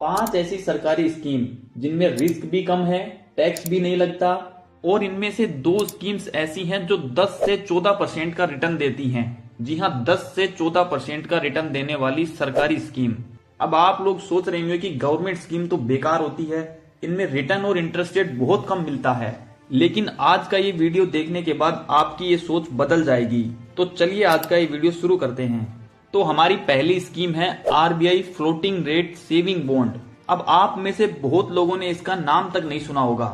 5 ऐसी सरकारी स्कीम जिनमें रिस्क भी कम है, टैक्स भी नहीं लगता, और इनमें से 2 स्कीम्स ऐसी हैं जो 10 से 14% का रिटर्न देती हैं। जी हाँ, 10 से 14% का रिटर्न देने वाली सरकारी स्कीम। अब आप लोग सोच रहे होंगे कि गवर्नमेंट स्कीम तो बेकार होती है, इनमें रिटर्न और इंटरेस्ट रेट बहुत कम मिलता है। लेकिन आज का ये वीडियो देखने के बाद आपकी ये सोच बदल जाएगी। तो चलिए आज का ये वीडियो शुरू करते हैं। तो हमारी पहली स्कीम है RBI floating rate saving bond. अब आप में से बहुत लोगों ने इसका नाम तक नहीं सुना होगा।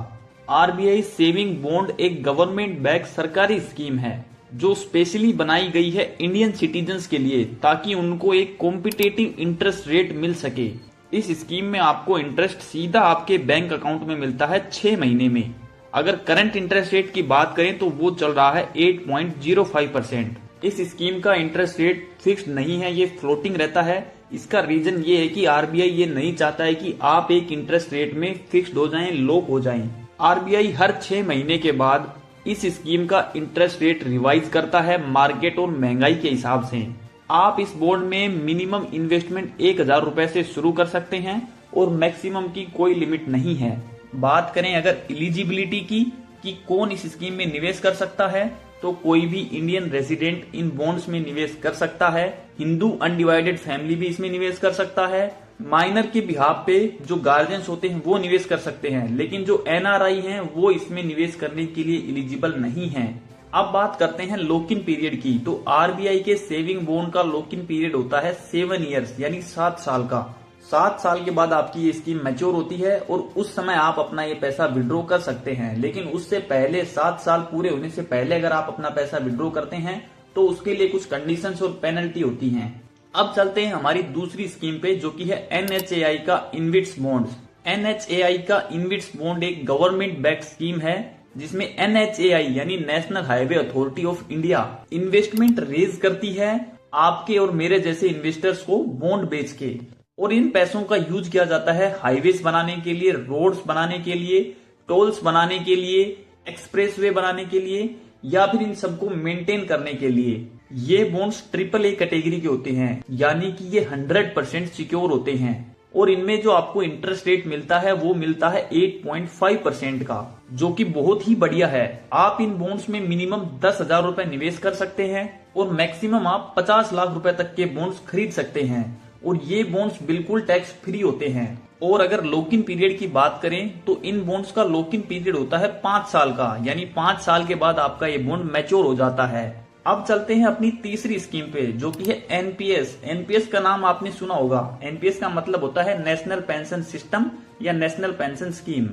आरबीआई सेविंग बॉन्ड एक गवर्नमेंट बैक सरकारी स्कीम है जो स्पेशली बनाई गई है इंडियन सिटीजन्स के लिए, ताकि उनको एक कॉम्पिटेटिव इंटरेस्ट रेट मिल सके। इस स्कीम में आपको इंटरेस्ट सीधा आपके बैंक अकाउंट में मिलता है 6 महीने में। अगर करंट इंटरेस्ट रेट की बात करें तो वो चल रहा है 8.05%। इस स्कीम का इंटरेस्ट रेट फिक्स्ड नहीं है, ये फ्लोटिंग रहता है। इसका रीजन ये है कि आरबीआई ये नहीं चाहता है कि आप एक इंटरेस्ट रेट में फिक्स्ड हो जाएं, लॉक हो जाएं। आरबीआई हर 6 महीने के बाद इस स्कीम का इंटरेस्ट रेट रिवाइज करता है मार्केट और महंगाई के हिसाब से। आप इस बॉन्ड में मिनिमम इन्वेस्टमेंट 1,000 रुपए से शुरू कर सकते हैं और मैक्सिमम की कोई लिमिट नहीं है। बात करें अगर एलिजिबिलिटी की कि कौन इस स्कीम में निवेश कर सकता है, तो कोई भी इंडियन रेजिडेंट इन बॉन्ड्स में निवेश कर सकता है। हिंदू अनडिवाइडेड फैमिली भी इसमें निवेश कर सकता है। माइनर के बिहाफ पे जो गार्जियंस होते हैं वो निवेश कर सकते हैं, लेकिन जो एनआरआई हैं वो इसमें निवेश करने के लिए एलिजिबल नहीं है। अब बात करते हैं लॉक इन पीरियड की। तो आरबीआई के सेविंग बॉन्ड का लॉक इन पीरियड होता है 7 ईयर्स यानी 7 साल का। 7 साल के बाद आपकी ये स्कीम मैच्योर होती है और उस समय आप अपना ये पैसा विड्रॉ कर सकते हैं। लेकिन उससे पहले 7 साल पूरे होने से पहले अगर आप अपना पैसा विड्रॉ करते हैं तो उसके लिए कुछ कंडीशंस और पेनल्टी होती हैं। अब चलते हैं हमारी दूसरी स्कीम पे, जो कि है एनएचएआई का इनविट्स बॉन्ड्स। एनएचएआई का इनविट्स बॉन्ड एक गवर्नमेंट बैक स्कीम है जिसमें एनएचएआई यानी National Highway Authority of India investment raise करती है आपके और मेरे जैसे इन्वेस्टर्स को बॉन्ड बेच के, और इन पैसों का यूज किया जाता है हाईवेज बनाने के लिए, रोड्स बनाने के लिए, टोल्स बनाने के लिए, एक्सप्रेसवे बनाने के लिए, या फिर इन सबको मेंटेन करने के लिए। ये बॉन्ड्स AAA कैटेगरी के होते हैं, यानी कि ये 100% सिक्योर होते हैं, और इनमें जो आपको इंटरेस्ट रेट मिलता है वो मिलता है 8.5% का, जो कि बहुत ही बढ़िया है। आप इन बॉन्ड्स में मिनिमम 10,000 रुपए निवेश कर सकते हैं और मैक्सिमम आप 50 लाख रुपए तक के बॉन्ड्स खरीद सकते हैं, और ये बॉन्ड्स बिल्कुल टैक्स फ्री होते हैं। और अगर लॉक इन पीरियड की बात करें तो इन बॉन्ड्स का लॉक इन पीरियड होता है 5 साल का, यानी 5 साल के बाद आपका ये बॉन्ड मैच्योर हो जाता है। अब चलते हैं अपनी तीसरी स्कीम पे, जो कि है एनपीएस। एनपीएस का नाम आपने सुना होगा। एनपीएस का मतलब होता है नेशनल पेंशन सिस्टम या नेशनल पेंशन स्कीम।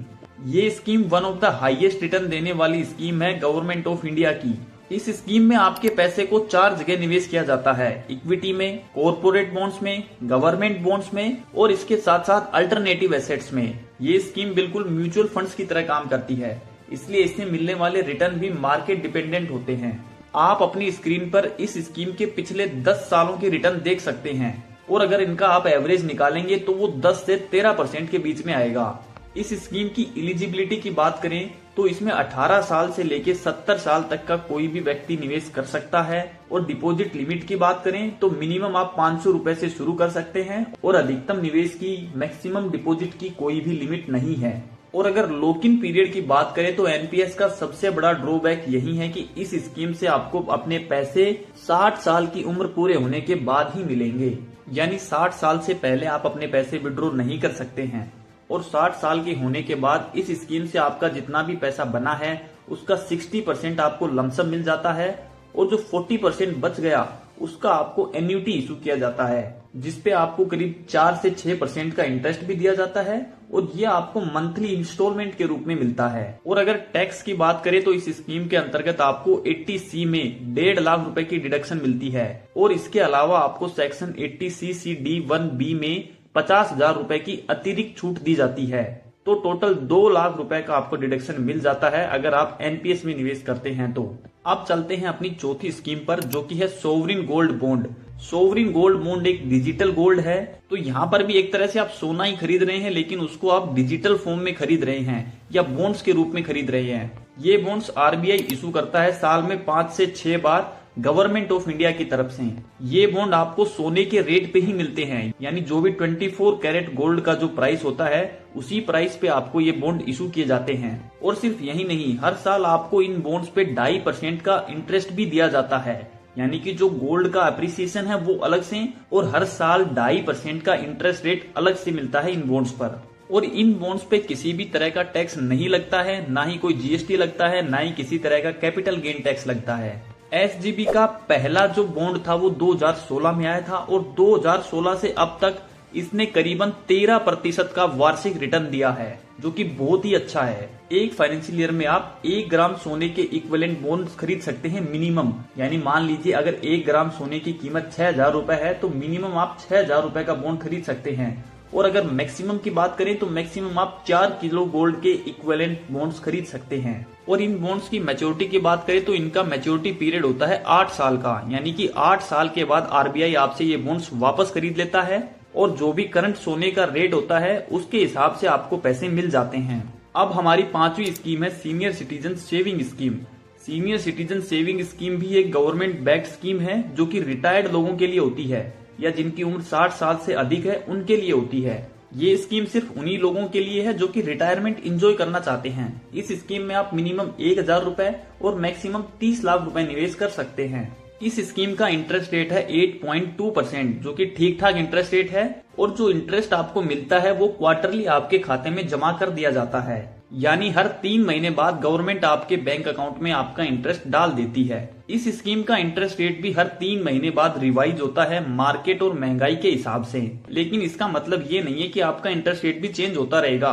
ये scheme one of the highest return देने वाली स्कीम है गवर्नमेंट ऑफ इंडिया की। इस स्कीम में आपके पैसे को 4 जगह निवेश किया जाता है, इक्विटी में, कॉर्पोरेट बॉन्ड्स में, गवर्नमेंट बॉन्ड्स में, और इसके साथ साथ अल्टरनेटिव एसेट्स में। ये स्कीम बिल्कुल म्यूचुअल फंड्स की तरह काम करती है, इसलिए इससे मिलने वाले रिटर्न भी मार्केट डिपेंडेंट होते हैं। आप अपनी स्क्रीन पर इस स्कीम के पिछले 10 सालों के रिटर्न देख सकते हैं, और अगर इनका आप एवरेज निकालेंगे तो वो 10 से 13% के बीच में आएगा। इस स्कीम की एलिजिबिलिटी की बात करें तो इसमें 18 साल से लेके 70 साल तक का कोई भी व्यक्ति निवेश कर सकता है, और डिपॉजिट लिमिट की बात करें तो मिनिमम आप 500 रुपए से शुरू कर सकते हैं, और अधिकतम निवेश की, मैक्सिमम डिपॉजिट की कोई भी लिमिट नहीं है। और अगर लॉक इन पीरियड की बात करें तो एनपीएस का सबसे बड़ा ड्रॉबैक यही है कि इस स्कीम से आपको अपने पैसे 60 साल की उम्र पूरे होने के बाद ही मिलेंगे, यानी 60 साल से पहले आप अपने पैसे विड्रॉ नहीं कर सकते हैं। और 60 साल के होने के बाद इस स्कीम से आपका जितना भी पैसा बना है उसका 60% आपको लमसम मिल जाता है, और जो 40% बच गया उसका आपको एन्युटी इशू किया जाता है, जिसपे आपको करीब 4 से 6% का इंटरेस्ट भी दिया जाता है, और ये आपको मंथली इंस्टॉलमेंट के रूप में मिलता है। और अगर टैक्स की बात करें तो इस स्कीम के अंतर्गत आपको 80C में 1.5 लाख रुपए की डिडक्शन मिलती है, और इसके अलावा आपको सेक्शन 80CCD1B में 50,000 रुपए की अतिरिक्त छूट दी जाती है। तो टोटल 2 लाख रुपए का आपको डिडक्शन मिल जाता है अगर आप एनपीएस में निवेश करते हैं तो। अब चलते हैं अपनी चौथी स्कीम पर, जो कि है sovereign gold bond. Sovereign gold bond एक डिजिटल गोल्ड है, तो यहाँ पर भी एक तरह से आप सोना ही खरीद रहे हैं, लेकिन उसको आप डिजिटल फॉर्म में खरीद रहे हैं या बॉन्ड्स के रूप में खरीद रहे हैं। ये बॉन्ड्स आरबीआई इशू करता है साल में 5 से 6 बार, गवर्नमेंट ऑफ इंडिया की तरफ से। ये बॉन्ड आपको सोने के रेट पे ही मिलते हैं, यानी जो भी 24 कैरेट गोल्ड का जो प्राइस होता है उसी प्राइस पे आपको ये बॉन्ड इशू किए जाते हैं। और सिर्फ यही नहीं, हर साल आपको इन बॉन्ड्स पे 2.5% का इंटरेस्ट भी दिया जाता है, यानी कि जो गोल्ड का अप्रिसिएशन है वो अलग से और हर साल 2.5% का इंटरेस्ट रेट अलग से मिलता है इन बॉन्ड्स पर। और इन बॉन्ड्स पे किसी भी तरह का टैक्स नहीं लगता है, ना ही कोई जीएसटी लगता है, ना ही किसी तरह का कैपिटल गेन टैक्स लगता है। एसजीबी का पहला जो बॉन्ड था वो 2016 में आया था और 2016 से अब तक इसने करीबन 13% का वार्षिक रिटर्न दिया है, जो कि बहुत ही अच्छा है। एक फाइनेंशियल ईयर में आप 1 ग्राम सोने के इक्विवेलेंट बॉन्ड खरीद सकते हैं मिनिमम, यानी मान लीजिए अगर 1 ग्राम सोने की कीमत 6,000 रुपए है तो मिनिमम आप 6,000 रुपए का बॉन्ड खरीद सकते हैं। और अगर मैक्सिमम की बात करें तो मैक्सिमम आप 4 किलो गोल्ड के इक्विवेलेंट बॉन्ड्स खरीद सकते हैं। और इन बॉन्ड्स की मैच्योरिटी की बात करें तो इनका मैच्योरिटी पीरियड होता है 8 साल का, यानी कि 8 साल के बाद आरबीआई आपसे ये बॉन्ड्स वापस खरीद लेता है और जो भी करंट सोने का रेट होता है उसके हिसाब से आपको पैसे मिल जाते हैं। अब हमारी 5वीं स्कीम है senior citizen saving scheme. Senior citizen saving scheme भी एक गवर्नमेंट बैक्ड स्कीम है जो कि रिटायर्ड लोगों के लिए होती है या जिनकी उम्र 60 साल से अधिक है उनके लिए होती है। ये स्कीम सिर्फ उन्हीं लोगों के लिए है जो कि रिटायरमेंट एंजॉय करना चाहते हैं। इस स्कीम में आप मिनिमम 1,000 रुपए और मैक्सिमम 30 लाख रुपए निवेश कर सकते हैं। इस स्कीम का इंटरेस्ट रेट है 8.2%, जो कि ठीक ठाक इंटरेस्ट रेट है और जो इंटरेस्ट आपको मिलता है वो क्वार्टरली आपके खाते में जमा कर दिया जाता है, यानी हर 3 महीने बाद गवर्नमेंट आपके बैंक अकाउंट में आपका इंटरेस्ट डाल देती है। इस स्कीम का इंटरेस्ट रेट भी हर 3 महीने बाद रिवाइज होता है मार्केट और महंगाई के हिसाब से, लेकिन इसका मतलब ये नहीं है कि आपका इंटरेस्ट रेट भी चेंज होता रहेगा।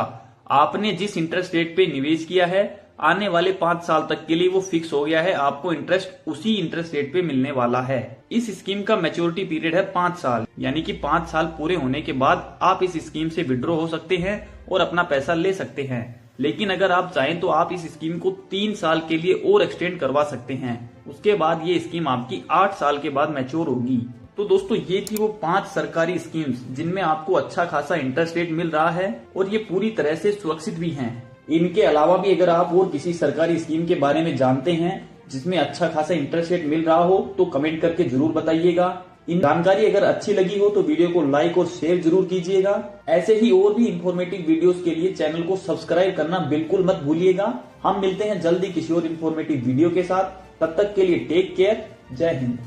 आपने जिस इंटरेस्ट रेट पे निवेश किया है आने वाले 5 साल तक के लिए वो फिक्स हो गया है, आपको इंटरेस्ट उसी इंटरेस्ट रेट पे मिलने वाला है। इस स्कीम का मैच्योरिटी पीरियड है 5 साल, यानी कि 5 साल पूरे होने के बाद आप इस स्कीम से विड्रॉ हो सकते हैं और अपना पैसा ले सकते हैं। लेकिन अगर आप चाहें तो आप इस स्कीम को 3 साल के लिए और एक्सटेंड करवा सकते हैं। उसके बाद ये स्कीम आपकी 8 साल के बाद मैच्योर होगी। तो दोस्तों ये थी वो 5 सरकारी स्कीम्स जिनमें आपको अच्छा खासा इंटरेस्ट रेट मिल रहा है और ये पूरी तरह से सुरक्षित भी हैं। इनके अलावा भी अगर आप और किसी सरकारी स्कीम के बारे में जानते हैं जिसमें अच्छा खासा इंटरेस्ट रेट मिल रहा हो तो कमेंट करके जरूर बताइएगा। इन जानकारी अगर अच्छी लगी हो तो वीडियो को लाइक और शेयर जरूर कीजिएगा। ऐसे ही और भी इंफॉर्मेटिव वीडियोस के लिए चैनल को सब्सक्राइब करना बिल्कुल मत भूलिएगा। हम मिलते हैं जल्दी किसी और इंफॉर्मेटिव वीडियो के साथ। तब तक के लिए टेक केयर। जय हिंद।